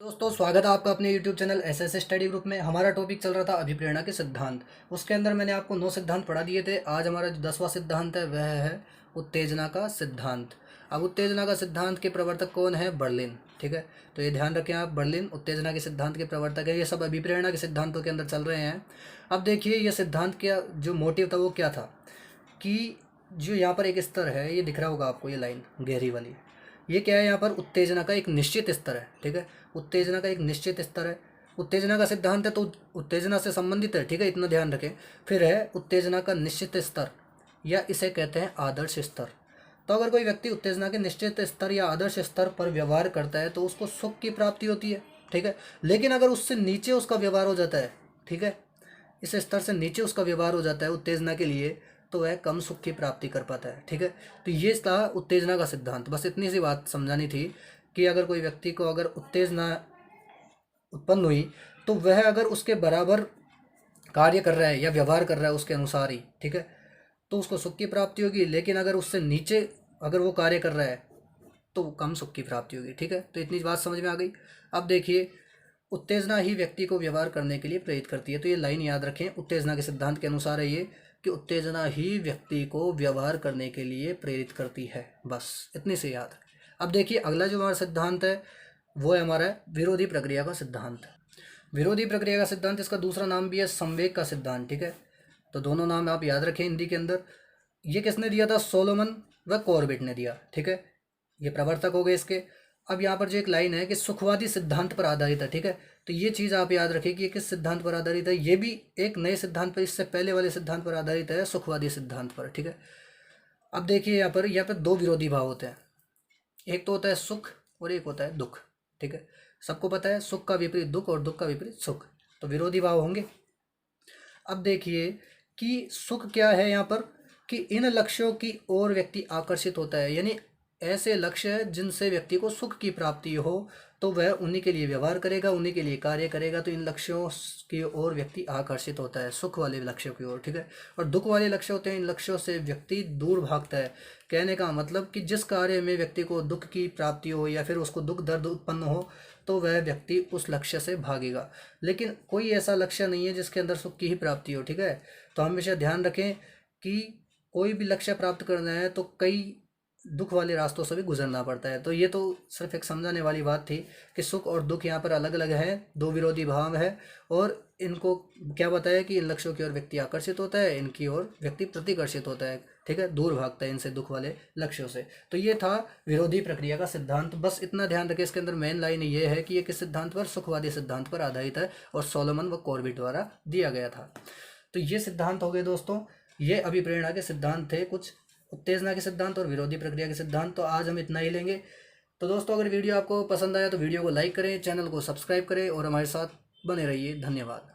दोस्तों स्वागत है आपका अपने YouTube channel SS study group में। हमारा टॉपिक चल रहा था अभिप्रेरणा के सिद्धांत। उसके अंदर मैंने आपको 9 सिद्धांत पढ़ा दिए थे। आज हमारा जो 10वां सिद्धांत है वह है उत्तेजना का सिद्धांत। अब उत्तेजना का सिद्धांत के प्रवर्तक कौन है? बर्लिन। ठीक है, तो ये ध्यान रखें आप, बर्लिन उत्तेजना के सिद्धांत के प्रवर्तक है। ये सब अभिप्रेरणा के सिद्धांतों के अंदर चल रहे हैं। अब देखिए ये सिद्धांत का जो मोटिव था वो क्या था कि जो यहाँ पर एक स्तर है, ये दिख रहा होगा आपको, ये लाइन गहरी वाली, ये क्या है? यहाँ पर उत्तेजना का एक निश्चित स्तर है। ठीक है, उत्तेजना का एक निश्चित स्तर है। उत्तेजना का सिद्धांत है तो उत्तेजना से संबंधित है। ठीक है, इतना ध्यान रखें। फिर है उत्तेजना का निश्चित स्तर, या इसे कहते हैं आदर्श स्तर। तो अगर कोई व्यक्ति उत्तेजना के निश्चित स्तर या आदर्श स्तर पर व्यवहार करता है तो उसको सुख की प्राप्ति होती है। ठीक है, लेकिन अगर उससे नीचे उसका व्यवहार हो जाता है, ठीक है, इस स्तर से नीचे उसका व्यवहार हो जाता है उत्तेजना के लिए, तो वह कम सुख की प्राप्ति कर पाता है। ठीक है, तो ये था उत्तेजना का सिद्धांत। बस इतनी सी बात समझानी थी कि अगर कोई व्यक्ति को अगर उत्तेजना उत्पन्न हुई तो वह अगर उसके बराबर कार्य कर रहा है या व्यवहार कर रहा है उसके अनुसार ही, ठीक है, तो उसको सुख की प्राप्ति होगी। लेकिन अगर उससे नीचे अगर वो कार्य कर रहा है तो कम सुख की प्राप्ति होगी। ठीक है, तो इतनी बात समझ में आ गई। अब देखिए, उत्तेजना ही व्यक्ति को व्यवहार करने के लिए प्रेरित करती है। तो ये लाइन याद रखें, उत्तेजना के सिद्धांत के अनुसार है ये कि उत्तेजना ही व्यक्ति को व्यवहार करने के लिए प्रेरित करती है। बस इतनी से याद है। अब देखिए अगला जो हमारा सिद्धांत है वो है हमारा विरोधी प्रक्रिया का सिद्धांत। विरोधी प्रक्रिया का सिद्धांत, इसका दूसरा नाम भी है संवेग का सिद्धांत। ठीक है, तो दोनों नाम आप याद रखें हिंदी के अंदर। ये किसने दिया था? सोलोमन व कॉर्बेट ने दिया। ठीक है, ये प्रवर्तक हो गए इसके। अब यहाँ पर जो एक लाइन है कि सुखवादी सिद्धांत पर आधारित है। ठीक है, तो ये चीज़ आप याद रखें कि ये किस सिद्धांत पर आधारित है। ये भी एक नए सिद्धांत पर, इससे पहले वाले सिद्धांत पर आधारित है, सुखवादी सिद्धांत पर। ठीक है, अब देखिए यहाँ पर दो विरोधी भाव होते हैं। एक तो होता है सुख और एक होता है दुख। ठीक है, सबको पता है सुख का विपरीत दुख और दुख का विपरीत सुख, तो विरोधी भाव होंगे। अब देखिए कि सुख क्या है यहाँ पर, कि इन लक्ष्यों की ओर व्यक्ति आकर्षित होता है, यानी ऐसे लक्ष्य है जिनसे व्यक्ति को सुख की प्राप्ति हो तो वह उन्हीं के लिए व्यवहार करेगा, उन्हीं के लिए कार्य करेगा। तो इन लक्ष्यों की ओर व्यक्ति आकर्षित होता है, सुख वाले लक्ष्यों की ओर। ठीक है, और दुख वाले लक्ष्य होते हैं, इन लक्ष्यों से व्यक्ति दूर भागता है। कहने का मतलब कि जिस कार्य में व्यक्ति को दुख की प्राप्ति हो या फिर उसको दुख दर्द उत्पन्न हो तो वह व्यक्ति उस लक्ष्य से भागेगा। लेकिन कोई ऐसा लक्ष्य नहीं है जिसके अंदर सुख की ही प्राप्ति हो। ठीक है, तो हमेशा ध्यान रखें कि कोई भी लक्ष्य प्राप्त करना है तो कई दुख वाले रास्तों से भी गुजरना पड़ता है। तो ये तो सिर्फ एक समझाने वाली बात थी कि सुख और दुख यहाँ पर अलग अलग हैं, दो विरोधी भाव है। और इनको क्या बताया कि इन लक्ष्यों की ओर व्यक्ति आकर्षित होता है, इनकी ओर व्यक्ति प्रतिकर्षित होता है। ठीक है, दूर भागता है इनसे, दुख वाले लक्ष्यों से। तो ये था विरोधी प्रक्रिया का सिद्धांत। बस इतना ध्यान रखें, इसके अंदर मेन लाइन ये है कि ये किस सिद्धांत पर? सुखवादी सिद्धांत पर आधारित है और सोलोमन व कॉर्बेट द्वारा दिया गया था। तो ये सिद्धांत हो गए दोस्तों, ये अभिप्रेरणा के सिद्धांत थे कुछ, उत्तेजना के सिद्धांत और विरोधी प्रक्रिया के सिद्धांत। तो आज हम इतना ही लेंगे। तो दोस्तों अगर वीडियो आपको पसंद आया तो वीडियो को लाइक करें, चैनल को सब्सक्राइब करें और हमारे साथ बने रहिए। धन्यवाद।